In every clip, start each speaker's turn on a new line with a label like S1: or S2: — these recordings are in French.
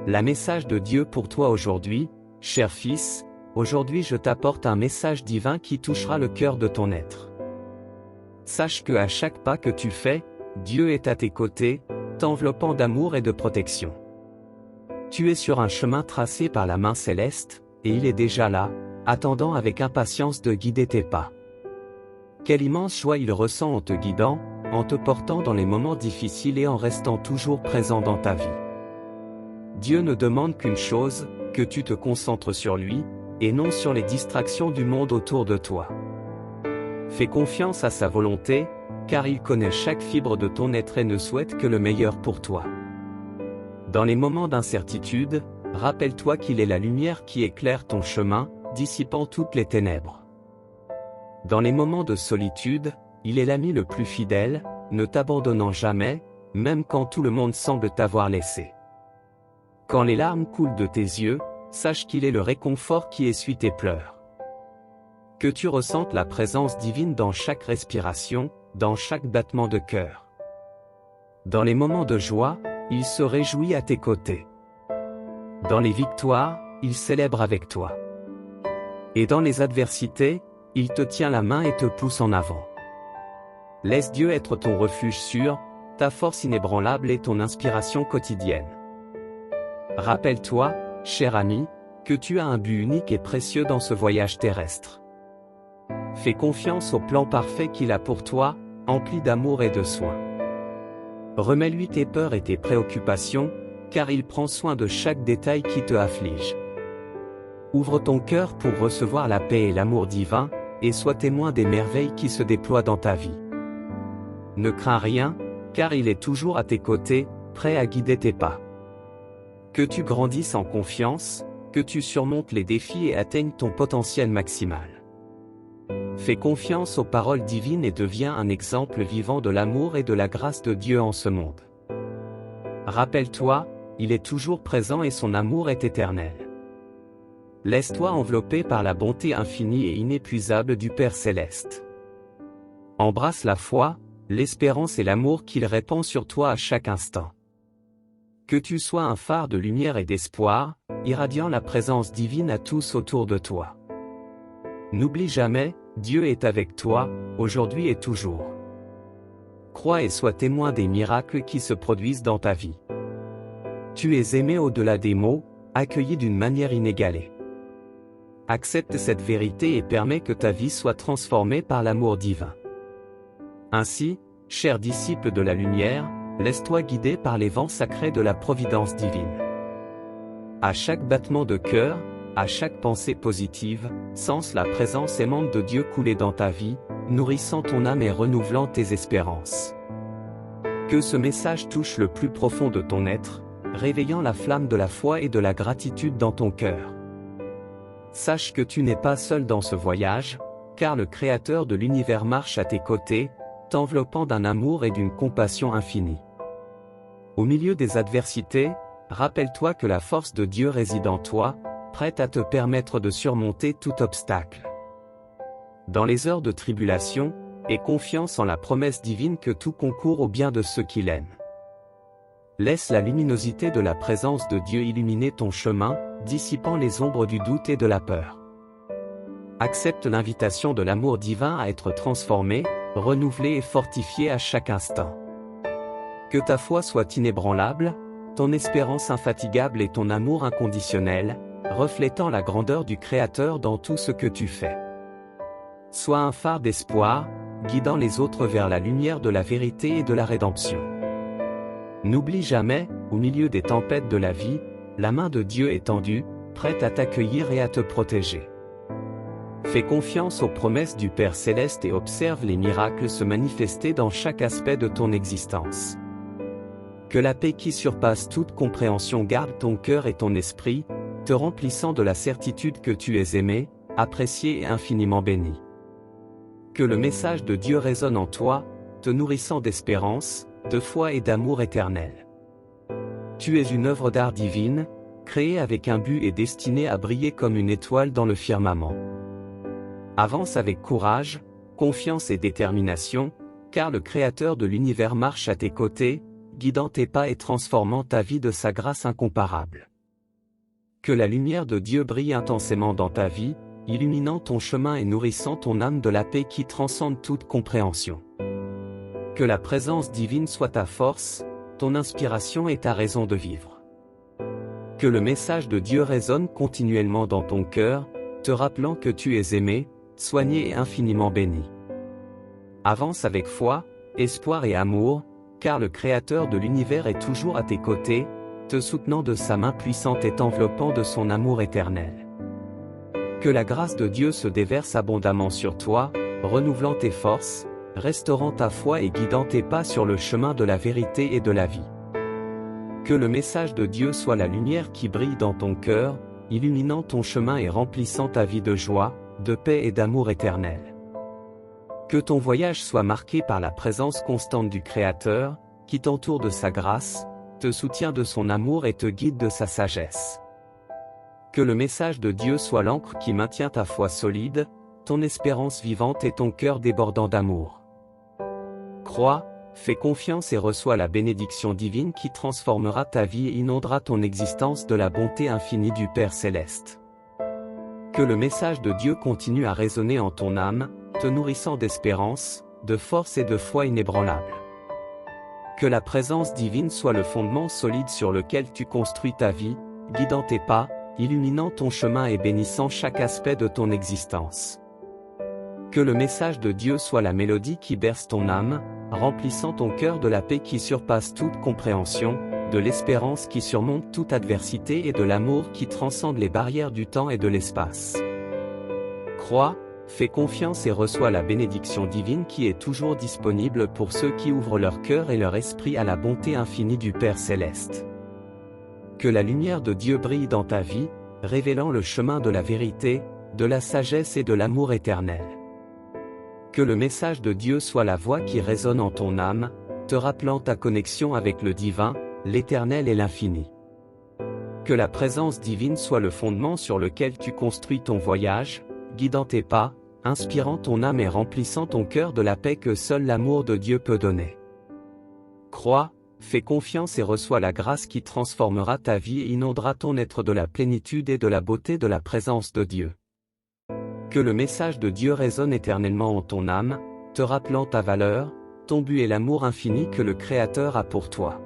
S1: La message de Dieu pour toi aujourd'hui, cher fils, aujourd'hui je t'apporte un message divin qui touchera le cœur de ton être. Sache que à chaque pas que tu fais, Dieu est à tes côtés, t'enveloppant d'amour et de protection. Tu es sur un chemin tracé par la main céleste, et il est déjà là, attendant avec impatience de guider tes pas. Quelle immense joie il ressent en te guidant, en te portant dans les moments difficiles et en restant toujours présent dans ta vie. Dieu ne demande qu'une chose, que tu te concentres sur lui, et non sur les distractions du monde autour de toi. Fais confiance à sa volonté, car il connaît chaque fibre de ton être et ne souhaite que le meilleur pour toi. Dans les moments d'incertitude, rappelle-toi qu'il est la lumière qui éclaire ton chemin, dissipant toutes les ténèbres. Dans les moments de solitude, il est l'ami le plus fidèle, ne t'abandonnant jamais, même quand tout le monde semble t'avoir laissé. Quand les larmes coulent de tes yeux, sache qu'il est le réconfort qui essuie tes pleurs. Que tu ressentes la présence divine dans chaque respiration, dans chaque battement de cœur. Dans les moments de joie, il se réjouit à tes côtés. Dans les victoires, il célèbre avec toi. Et dans les adversités, il te tient la main et te pousse en avant. Laisse Dieu être ton refuge sûr, ta force inébranlable et ton inspiration quotidienne. Rappelle-toi, cher ami, que tu as un but unique et précieux dans ce voyage terrestre. Fais confiance au plan parfait qu'il a pour toi, empli d'amour et de soin. Remets-lui tes peurs et tes préoccupations, car il prend soin de chaque détail qui te afflige. Ouvre ton cœur pour recevoir la paix et l'amour divin, et sois témoin des merveilles qui se déploient dans ta vie. Ne crains rien, car il est toujours à tes côtés, prêt à guider tes pas. Que tu grandisses en confiance, que tu surmontes les défis et atteignes ton potentiel maximal. Fais confiance aux paroles divines et deviens un exemple vivant de l'amour et de la grâce de Dieu en ce monde. Rappelle-toi, il est toujours présent et son amour est éternel. Laisse-toi envelopper par la bonté infinie et inépuisable du Père Céleste. Embrasse la foi, l'espérance et l'amour qu'il répand sur toi à chaque instant. Que tu sois un phare de lumière et d'espoir, irradiant la présence divine à tous autour de toi. N'oublie jamais, Dieu est avec toi, aujourd'hui et toujours. Crois et sois témoin des miracles qui se produisent dans ta vie. Tu es aimé au-delà des mots, accueilli d'une manière inégalée. Accepte cette vérité et permets que ta vie soit transformée par l'amour divin. Ainsi, cher disciple de la lumière, laisse-toi guider par les vents sacrés de la providence divine. À chaque battement de cœur, à chaque pensée positive, sens la présence aimante de Dieu couler dans ta vie, nourrissant ton âme et renouvelant tes espérances. Que ce message touche le plus profond de ton être, réveillant la flamme de la foi et de la gratitude dans ton cœur. Sache que tu n'es pas seul dans ce voyage, car le Créateur de l'univers marche à tes côtés, t'enveloppant d'un amour et d'une compassion infinie. Au milieu des adversités, rappelle-toi que la force de Dieu réside en toi, prête à te permettre de surmonter tout obstacle. Dans les heures de tribulation, aie confiance en la promesse divine que tout concourt au bien de ceux qui l'aiment. Laisse la luminosité de la présence de Dieu illuminer ton chemin, dissipant les ombres du doute et de la peur. Accepte l'invitation de l'amour divin à être transformé, renouvelé et fortifié à chaque instant. Que ta foi soit inébranlable, ton espérance infatigable et ton amour inconditionnel, reflétant la grandeur du Créateur dans tout ce que tu fais. Sois un phare d'espoir, guidant les autres vers la lumière de la vérité et de la rédemption. N'oublie jamais, au milieu des tempêtes de la vie, la main de Dieu est tendue, prête à t'accueillir et à te protéger. Fais confiance aux promesses du Père Céleste et observe les miracles se manifester dans chaque aspect de ton existence. Que la paix qui surpasse toute compréhension garde ton cœur et ton esprit, te remplissant de la certitude que tu es aimé, apprécié et infiniment béni. Que le message de Dieu résonne en toi, te nourrissant d'espérance, de foi et d'amour éternel. Tu es une œuvre d'art divine, créée avec un but et destinée à briller comme une étoile dans le firmament. Avance avec courage, confiance et détermination, car le Créateur de l'univers marche à tes côtés, guidant tes pas et transformant ta vie de sa grâce incomparable. Que la lumière de Dieu brille intensément dans ta vie, illuminant ton chemin et nourrissant ton âme de la paix qui transcende toute compréhension. Que la présence divine soit ta force, ton inspiration et ta raison de vivre. Que le message de Dieu résonne continuellement dans ton cœur, te rappelant que tu es aimé, soigné et infiniment béni. Avance avec foi, espoir et amour, car le Créateur de l'univers est toujours à tes côtés, te soutenant de sa main puissante et t'enveloppant de son amour éternel. Que la grâce de Dieu se déverse abondamment sur toi, renouvelant tes forces, restaurant ta foi et guidant tes pas sur le chemin de la vérité et de la vie. Que le message de Dieu soit la lumière qui brille dans ton cœur, illuminant ton chemin et remplissant ta vie de joie, de paix et d'amour éternel. Que ton voyage soit marqué par la présence constante du Créateur, qui t'entoure de sa grâce, te soutient de son amour et te guide de sa sagesse. Que le message de Dieu soit l'encre qui maintient ta foi solide, ton espérance vivante et ton cœur débordant d'amour. Crois, fais confiance et reçois la bénédiction divine qui transformera ta vie et inondera ton existence de la bonté infinie du Père Céleste. Que le message de Dieu continue à résonner en ton âme, te nourrissant d'espérance, de force et de foi inébranlable. Que la présence divine soit le fondement solide sur lequel tu construis ta vie, guidant tes pas, illuminant ton chemin et bénissant chaque aspect de ton existence. Que le message de Dieu soit la mélodie qui berce ton âme, remplissant ton cœur de la paix qui surpasse toute compréhension, de l'espérance qui surmonte toute adversité et de l'amour qui transcende les barrières du temps et de l'espace. Crois, fais confiance et reçois la bénédiction divine qui est toujours disponible pour ceux qui ouvrent leur cœur et leur esprit à la bonté infinie du Père Céleste. Que la lumière de Dieu brille dans ta vie, révélant le chemin de la vérité, de la sagesse et de l'amour éternel. Que le message de Dieu soit la voix qui résonne en ton âme, te rappelant ta connexion avec le divin, l'éternel et l'infini. Que la présence divine soit le fondement sur lequel tu construis ton voyage, guidant tes pas, inspirant ton âme et remplissant ton cœur de la paix que seul l'amour de Dieu peut donner. Crois, fais confiance et reçois la grâce qui transformera ta vie et inondera ton être de la plénitude et de la beauté de la présence de Dieu. Que le message de Dieu résonne éternellement en ton âme, te rappelant ta valeur, ton but et l'amour infini que le Créateur a pour toi.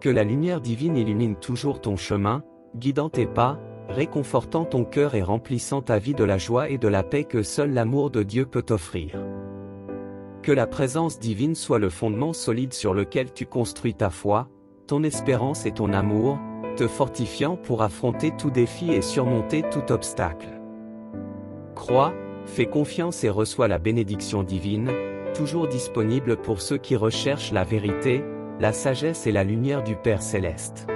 S1: Que la lumière divine illumine toujours ton chemin, guidant tes pas, réconfortant ton cœur et remplissant ta vie de la joie et de la paix que seul l'amour de Dieu peut t'offrir. Que la présence divine soit le fondement solide sur lequel tu construis ta foi, ton espérance et ton amour, te fortifiant pour affronter tout défi et surmonter tout obstacle. Crois, fais confiance et reçois la bénédiction divine, toujours disponible pour ceux qui recherchent la vérité, la sagesse et la lumière du Père Céleste.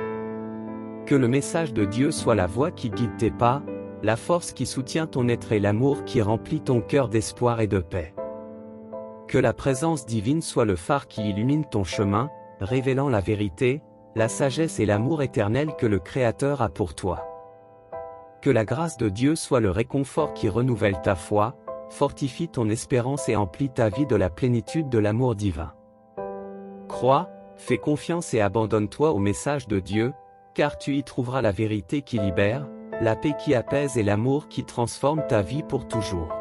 S1: Que le message de Dieu soit la voie qui guide tes pas, la force qui soutient ton être et l'amour qui remplit ton cœur d'espoir et de paix. Que la présence divine soit le phare qui illumine ton chemin, révélant la vérité, la sagesse et l'amour éternel que le Créateur a pour toi. Que la grâce de Dieu soit le réconfort qui renouvelle ta foi, fortifie ton espérance et emplit ta vie de la plénitude de l'amour divin. Crois, fais confiance et abandonne-toi au message de Dieu, car tu y trouveras la vérité qui libère, la paix qui apaise et l'amour qui transforme ta vie pour toujours.